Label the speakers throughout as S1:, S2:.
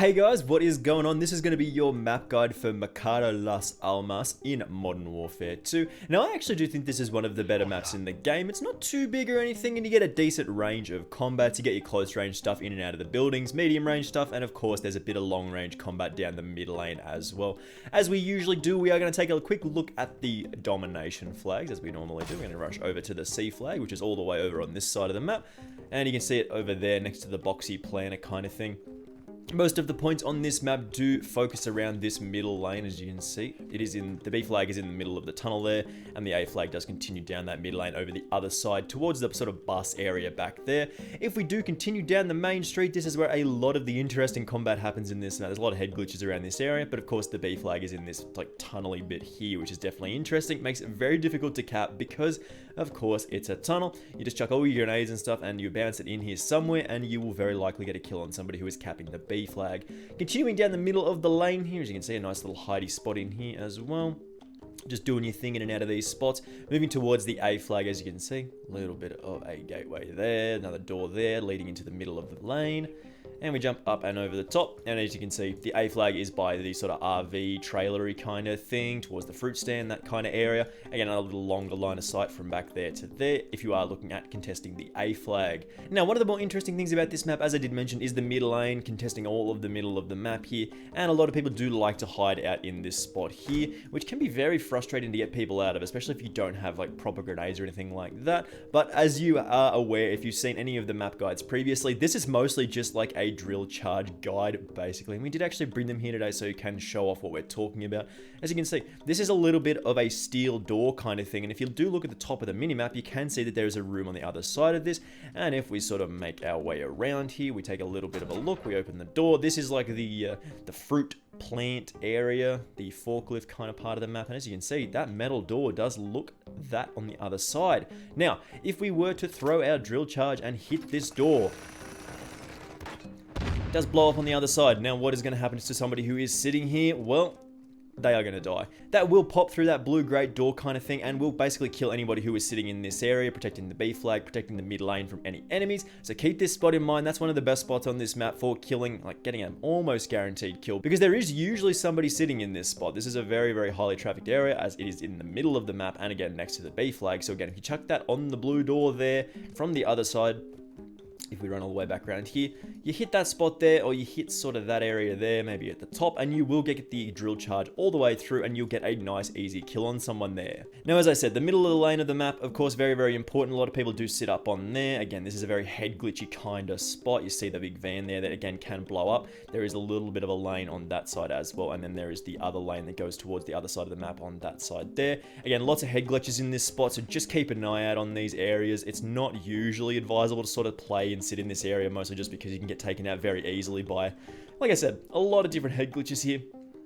S1: Hey guys, what is going on? This is going to be your map guide for Mercado Las Almas in Modern Warfare 2. Now, I actually do think this is one of the better maps in the game. It's not too big or anything, and you get a decent range of combat to get your close range stuff in and out of the buildings, medium range stuff, and of course, there's a bit of long range combat down the mid lane as well. As we usually do, we are going to take a quick look at the domination flags, as we normally do. We're going to rush over to the C flag, which is all the way over on this side of the map, and you can see it over there next to the boxy planner kind of thing. Most of the points on this map do focus around this middle lane, as you can see. The B flag is in the middle of the tunnel there, and the A flag does continue down that mid lane over the other side towards the sort of bus area back there. If we do continue down the main street, this is where a lot of the interesting combat happens in this. Now, there's a lot of head glitches around this area, but of course the B flag is in this like tunnely bit here, which is definitely interesting. Makes it very difficult to cap because, of course, it's a tunnel. You just chuck all your grenades and stuff, and you bounce it in here somewhere, and you will very likely get a kill on somebody who is capping the B flag. Continuing down the middle of the lane here, as you can see, a nice little hidey spot in here as well. Just doing your thing in and out of these spots. Moving towards the A flag, as you can see. A little bit of a gateway there, another door there, leading into the middle of the lane. And we jump up and over the top, and as you can see, the A flag is by the sort of RV trailery kind of thing, towards the fruit stand, that kind of area. Again, another little longer line of sight from back there to there, if you are looking at contesting the A flag. Now, one of the more interesting things about this map, as I did mention, is the mid lane, contesting all of the middle of the map here, and a lot of people do like to hide out in this spot here, which can be very frustrating to get people out of, especially if you don't have like proper grenades or anything like that. But as you are aware, if you've seen any of the map guides previously, this is mostly just like a drill charge guide, basically. And we did actually bring them here today so you can show off what we're talking about. As you can see, this is a little bit of a steel door kind of thing, and if you do look at the top of the minimap, you can see that there is a room on the other side of this. And if we sort of make our way around here, we take a little bit of a look, we open the door. This is like the fruit plant area, the forklift kind of part of the map, and as you can see, that metal door does look that on the other side. Now, if we were to throw our drill charge and hit this door, does blow up on the other side. Now, what is going to happen to somebody who is sitting here? Well, they are going to die. That will pop through that blue grate door kind of thing and will basically kill anybody who is sitting in this area, protecting the B flag, protecting the mid lane from any enemies. So keep this spot in mind. That's one of the best spots on this map for killing, like getting an almost guaranteed kill, because there is usually somebody sitting in this spot. This is a very, very highly trafficked area, as it is in the middle of the map and again next to the B flag. So again, if you chuck that on the blue door there from the other side, if we run all the way back around here, you hit that spot there, or you hit sort of that area there, maybe at the top, and you will get the drill charge all the way through, and you'll get a nice, easy kill on someone there. Now, as I said, the middle of the lane of the map, of course, very, very important. A lot of people do sit up on there. Again, this is a very head glitchy kind of spot. You see the big van there that, again, can blow up. There is a little bit of a lane on that side as well, and then there is the other lane that goes towards the other side of the map on that side there. Again, lots of head glitches in this spot, so just keep an eye out on these areas. It's not usually advisable to sort of play and sit in this area, mostly just because you can get taken out very easily by, like I said, a lot of different head glitches here.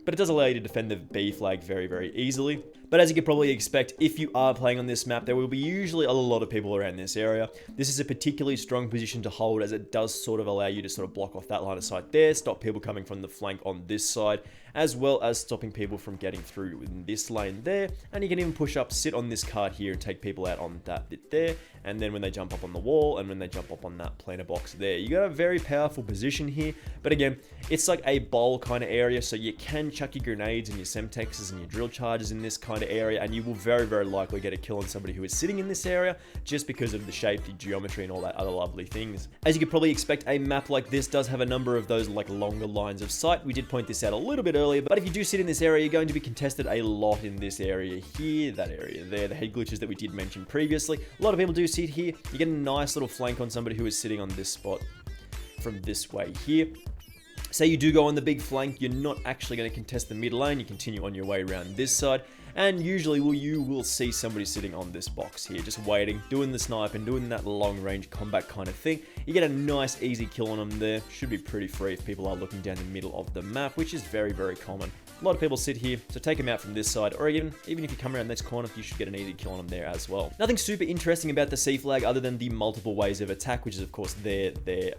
S1: But it does allow you to defend the B flag very, very easily. But as you could probably expect, if you are playing on this map, there will be usually a lot of people around this area. This is a particularly strong position to hold, as it does sort of allow you to sort of block off that line of sight there, stop people coming from the flank on this side, as well as stopping people from getting through in this lane there. And you can even push up, sit on this cart here, and take people out on that bit there. And then when they jump up on the wall, and when they jump up on that planter box there, you got a very powerful position here. But again, it's like a bowl kind of area, so you can chuck your grenades and your semtexes and your drill charges in this kind of area, and you will very, very likely get a kill on somebody who is sitting in this area, just because of the shape, the geometry, and all that other lovely things. As you could probably expect, a map like this does have a number of those like longer lines of sight. We did point this out a little bit earlier, but if you do sit in this area, you're going to be contested a lot in this area here, that area there, the head glitches that we did mention previously. A lot of people do sit here. You get a nice little flank on somebody who is sitting on this spot from this way here. Say you do go on the big flank, you're not actually going to contest the mid lane, you continue on your way around this side, and usually you will see somebody sitting on this box here, just waiting, doing the snipe and doing that long range combat kind of thing. You get a nice easy kill on them there. Should be pretty free if people are looking down the middle of the map, which is very, very common. A lot of people sit here, so take them out from this side, or even if you come around this corner, you should get an easy kill on them there as well. Nothing super interesting about the C flag other than the multiple ways of attack, which is of course there,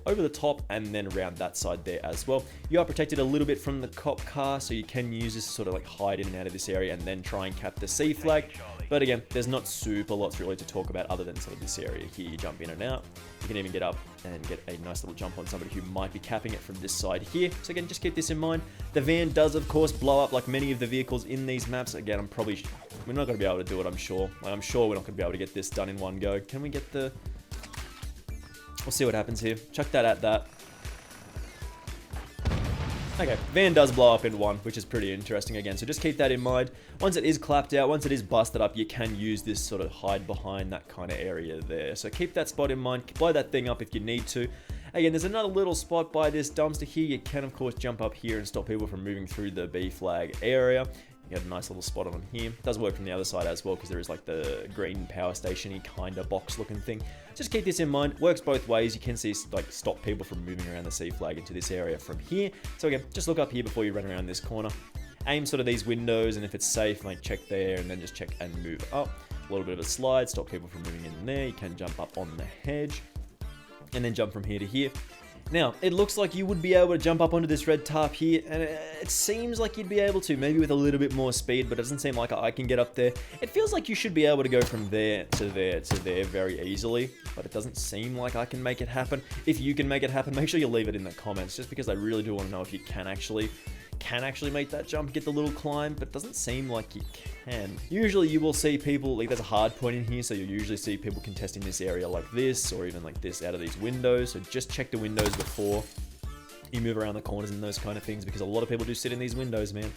S1: over the top, and then around that side there as well. You are protected a little bit from the cop car, so you can use this to sort of like hide in and out of this area and then try try and cap the C flag. But again, there's not super lots really to talk about other than sort of this area here. You jump in and out. You can even get up and get a nice little jump on somebody who might be capping it from this side here. So again, just keep this in mind. The van does, of course, blow up like many of the vehicles in these maps. Again, we're not going to be able to do it, I'm sure. I'm sure we're not going to be able to get this done in one go. Can we get the... We'll see what happens here. Chuck that at that. Okay, van does blow up in one, which is pretty interesting again, so just keep that in mind. Once it is clapped out, once it is busted up, you can use this sort of hide behind that kind of area there. So keep that spot in mind, blow that thing up if you need to. Again, there's another little spot by this dumpster here. You can, of course, jump up here and stop people from moving through the B flag area. You got a nice little spot on here. It does work from the other side as well because there is like the green power station-y kind of box looking thing. Just keep this in mind. Works both ways. You can see like stop people from moving around the C flag into this area from here. So again, just look up here before you run around this corner. Aim sort of these windows, and if it's safe, like check there and then just check and move up. A little bit of a slide, stop people from moving in there. You can jump up on the hedge and then jump from here to here. Now, it looks like you would be able to jump up onto this red tarp here, and it seems like you'd be able to, maybe with a little bit more speed, but it doesn't seem like I can get up there. It feels like you should be able to go from there to there to there very easily, but it doesn't seem like I can make it happen. If you can make it happen, make sure you leave it in the comments, just because I really do want to know if you can actually make that jump, get the little climb, but it doesn't seem like you can. Usually you will see people, like there's a hard point in here, so you'll usually see people contesting this area like this, or even like this out of these windows, so just check the windows before you move around the corners and those kind of things, because a lot of people do sit in these windows, man.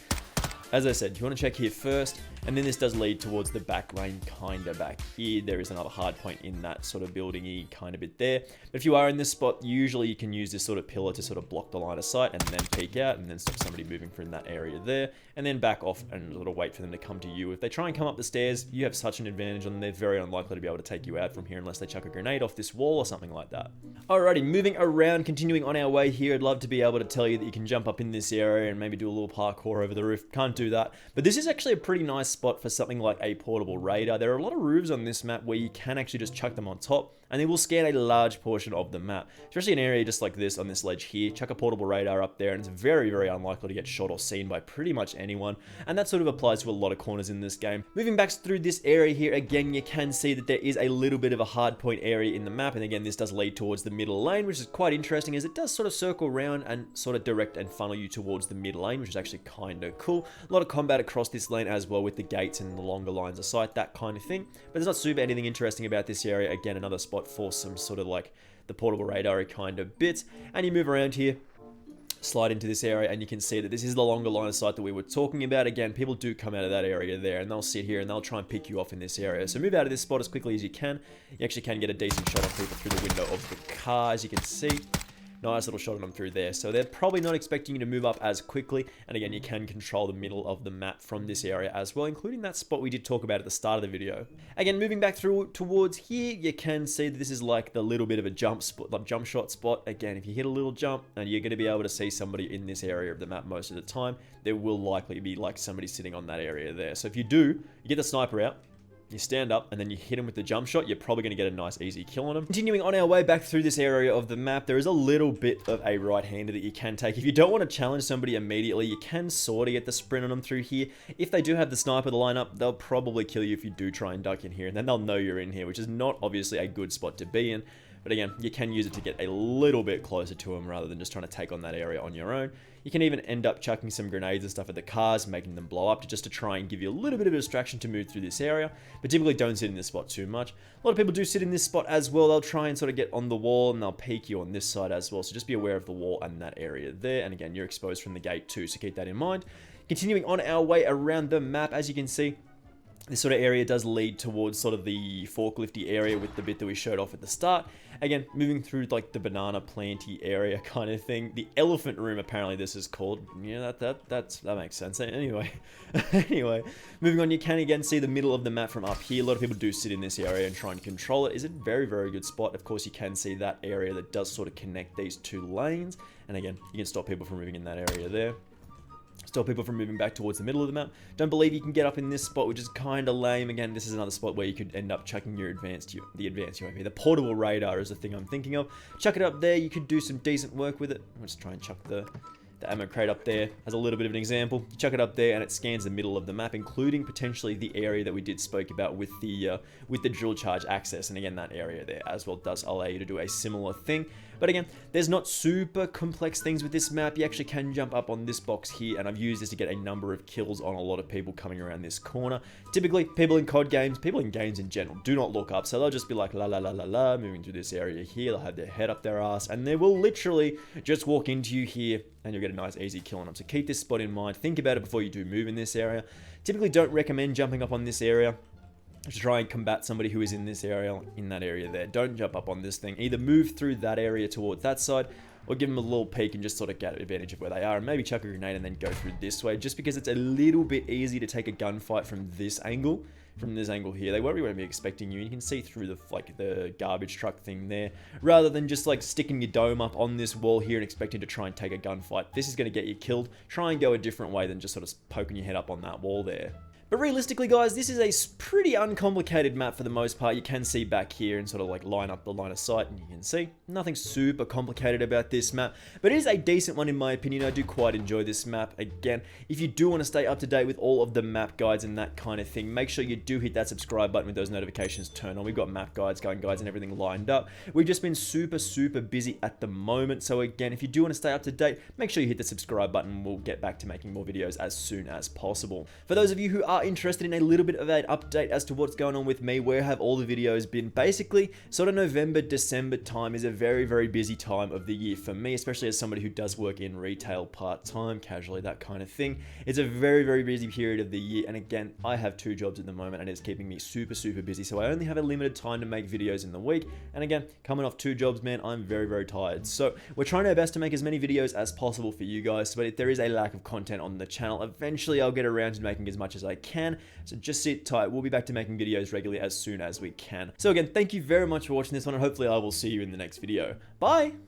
S1: As I said, you want to check here first, and then this does lead towards the back lane kind of back here. There is another hard point in that sort of building-y kind of bit there. But if you are in this spot, usually you can use this sort of pillar to sort of block the line of sight and then peek out and then stop somebody moving from that area there, and then back off and sort of wait for them to come to you. If they try and come up the stairs, you have such an advantage on them. They're very unlikely to be able to take you out from here unless they chuck a grenade off this wall or something like that. Alrighty, moving around, continuing on our way here, I'd love to be able to tell you that you can jump up in this area and maybe do a little parkour over the roof. Can't do that, but this is actually a pretty nice spot for something like a portable radar. There are a lot of roofs on this map where you can actually just chuck them on top, and they will scan a large portion of the map, especially an area just like this on this ledge here. Chuck a portable radar up there and it's very, very unlikely to get shot or seen by pretty much anyone, and that sort of applies to a lot of corners in this game. Moving back through this area here, again, you can see that there is a little bit of a hard point area in the map, and again, this does lead towards the middle lane, which is quite interesting as it does sort of circle around and sort of direct and funnel you towards the mid lane, which is actually kind of cool. A lot of combat across this lane as well with the gates and the longer lines of sight, that kind of thing, but there's not super anything interesting about this area. Again, another spot for some sort of like the portable radar kind of bits, and you move around here, slide into this area, and you can see that this is the longer line of sight that we were talking about. Again, people do come out of that area there and they'll sit here and they'll try and pick you off in this area, so move out of this spot as quickly as you can. You actually can get a decent shot on people through the window of the car, as you can see. Nice little shot on them through there. So they're probably not expecting you to move up as quickly. And again, you can control the middle of the map from this area as well, including that spot we did talk about at the start of the video. Again, moving back through towards here, you can see that this is like the little bit of a jump spot, like jump shot spot. Again, if you hit a little jump and you're going to be able to see somebody in this area of the map most of the time, there will likely be like somebody sitting on that area there. So if you do, you get the sniper out, you stand up, and then you hit him with the jump shot, you're probably going to get a nice easy kill on him. Continuing on our way back through this area of the map, there is a little bit of a right-hander that you can take. If you don't want to challenge somebody immediately, you can sort of get the sprint on them through here. If they do have the sniper to line up, they'll probably kill you if you do try and duck in here, and then they'll know you're in here, which is not obviously a good spot to be in. But again, you can use it to get a little bit closer to them rather than just trying to take on that area on your own. You can even end up chucking some grenades and stuff at the cars, making them blow up just to try and give you a little bit of a distraction to move through this area. But typically don't sit in this spot too much. A lot of people do sit in this spot as well. They'll try and sort of get on the wall and they'll peek you on this side as well. So just be aware of the wall and that area there. And again, you're exposed from the gate too, so keep that in mind. Continuing on our way around the map, as you can see, this sort of area does lead towards sort of the forklifty area with the bit that we showed off at the start. Again, moving through like the banana planty area kind of thing. The elephant room, apparently this is called. Yeah, that makes sense. Anyway, moving on, you can again see the middle of the map from up here. A lot of people do sit in this area and try and control it. It's a very, very good spot. Of course, you can see that area that does sort of connect these two lanes. And again, you can stop people from moving in that area there. Stop people from moving back towards the middle of the map. Don't believe you can get up in this spot, which is kind of lame. Again, this is another spot where you could end up chucking your advanced UAV. The portable radar is the thing I'm thinking of. Chuck it up there. You could do some decent work with it. I'll just try and chuck the The ammo crate up there has a little bit of an example. You chuck it up there and it scans the middle of the map, including potentially the area that we did spoke about with the drill charge access. And again, that area there as well does allow you to do a similar thing. But again, there's not super complex things with this map. You actually can jump up on this box here, and I've used this to get a number of kills on a lot of people coming around this corner. Typically, people in COD games, people in games in general, do not look up. So they'll just be like, la la la la la, moving through this area here. They'll have their head up their ass, and they will literally just walk into you here, and you'll get a nice easy kill on them. So keep this spot in mind. Think about it before you do move in this area. Typically, don't recommend jumping up on this area to try and combat somebody who is in this area, in that area there. Don't jump up on this thing. Either move through that area towards that side, or give them a little peek and just sort of get advantage of where they are, and maybe chuck a grenade and then go through this way, just because it's a little bit easy to take a gunfight from this angle. From this angle here, they won't really be expecting you, and you can see through the garbage truck thing there, rather than just like sticking your dome up on this wall here and expecting to try and take a gunfight. This is going to get you killed. Try and go a different way than just sort of poking your head up on that wall there. But realistically, guys, this is a pretty uncomplicated map for the most part. You can see back here and sort of like line up the line of sight, and you can see nothing super complicated about this map, but it is a decent one in my opinion. I do quite enjoy this map. Again, if you do want to stay up to date with all of the map guides and that kind of thing, make sure you do hit that subscribe button with those notifications turned on. We've got map guides, going guides, and everything lined up. We've just been super busy at the moment. So again, if you do want to stay up to date, make sure you hit the subscribe button. We'll get back to making more videos as soon as possible. For those of you who are interested in a little bit of an update as to what's going on with me, where have all the videos been, basically sort of November, December time is a very busy time of the year for me, especially as somebody who does work in retail part-time, casually, that kind of thing. It's a very busy period of the year, and again, I have 2 jobs at the moment and it's keeping me super busy, so I only have a limited time to make videos in the week. And again, coming off 2 jobs, man, I'm very tired. So we're trying our best to make as many videos as possible for you guys, but if there is a lack of content on the channel, eventually I'll get around to making as much as I can. So just sit tight. We'll be back to making videos regularly as soon as we can. So again, thank you very much for watching this one, and hopefully I will see you in the next video. Bye!